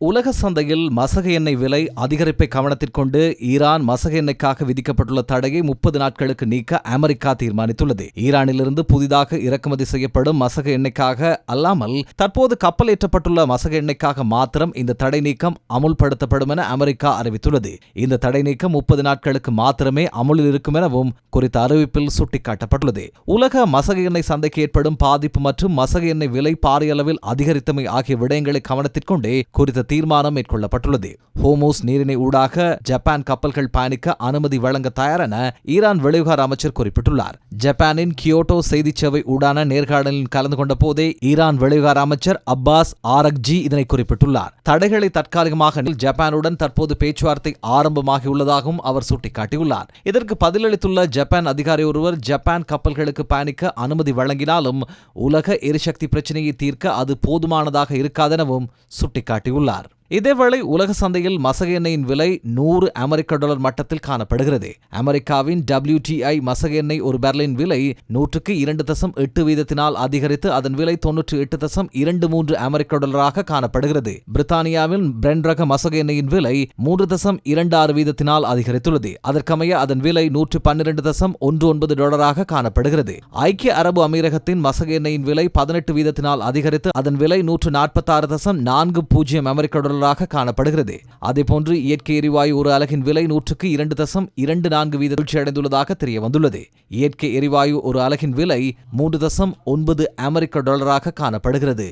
உலக சந்தையில் மசக எண்ணெய் விலை அதிகரிப்பை கவனத்தில் கொண்டு ஈரான் மசக எண்ணெய்க்காக விதிக்கப்பட்டுள்ள தடையை 30 நாட்களுக்கு நீக்க அமெரிக்கா தீர்மானித்துள்ளது. ஈரானிலிருந்து புதிதாக இறக்குமதி செய்யப்படும் மசக எண்ணெய்க்காக அல்லாமல் தற்போது கப்பலேற்றப்பட்டுள்ள மசக எண்ணெய்க்காக மாத்திரம் இந்த தடை நீக்கம் அமுல்படுத்தப்படும் என அமெரிக்கா அறிவித்துள்ளது. இந்த தடை நீக்கம் 30 நாட்களுக்கு மாத்திரமே அமுலில் இருக்கும் எனவும் குறித்த அறிவிப்பில் சுட்டிக்காட்டப்பட்டுள்ளது. உலக மசக எண்ணெய் சந்தைக்கு ஏற்படும் பாதிப்பு மற்றும் மசக எண்ணெய் விலை பாரிய அளவில் அதிகரித்தமை ஆகிய விடயங்களை கவனத்திற்கொண்டே குறித்த தீர்மானம் மேற்கொள்ளப்பட்டுள்ளது. ஹோமூஸ் நீரிணை ஊடாக ஜப்பான் கப்பல்கள் பயணிக்க அனுமதி வழங்க தயார் என ஈரான் வெளிவிவகார அமைச்சர் குறிப்பிட்டுள்ளார். ஜப்பானின் கியோட்டோ செய்திச் சேவை ஊடான நேர்காணலில் கலந்து கொண்ட போதே ஈரான் வெளிவிவகார அமைச்சர் அப்பாஸ் ஆரக்ஜி இதனை குறிப்பிட்டுள்ளார். தடைகளை தற்காலிகமாக ஜப்பானுடன் தற்போது பேச்சுவார்த்தை ஆரம்பமாகியுள்ளதாகவும் அவர் சுட்டிக்காட்டியுள்ளார். இதற்கு பதிலளித்துள்ள ஜப்பான் அதிகாரி ஒருவர், ஜப்பான் கப்பல்களுக்கு பயணிக்க அனுமதி வழங்கினாலும் உலக எரிசக்தி பிரச்சினையை தீர்க்க அது போதுமானதாக இருக்காதெனவும் சுட்டிக்காட்டியுள்ளார். இதேவேளை உலக சந்தையில் மசக எண்ணெயின் விலை $100 மட்டத்தில் காணப்படுகிறது. அமெரிக்காவின் WTI மசக எண்ணெய் ஒரு பெர்லின் விலை 102.8 வீதத்தினால் அதிகரித்து அதன் விலை $98.23 காணப்படுகிறது. பிரித்தானியாவின் பிரெண்ட் ரக மசக எண்ணெயின் விலை 3.26 வீதத்தினால் அதிகரித்துள்ளது. அதற்கமைய அதன் விலை $112.19 காணப்படுகிறது. ஐக்கிய அரபு அமீரகத்தின் மசக எண்ணெயின் விலை 18 வீதத்தினால் அதிகரித்து அதன் விலை $146.40 காணப்படுகிறது. அதேபோன்று இயற்கை எரிவாயு ஒரு அலகின் விலை 102.24 வீத வீழ்ச்சியடைந்துள்ளதாக தெரிய வந்துள்ளது. இயற்கை எரிவாயு ஒரு அலகின் விலை $3.9 காணப்படுகிறது.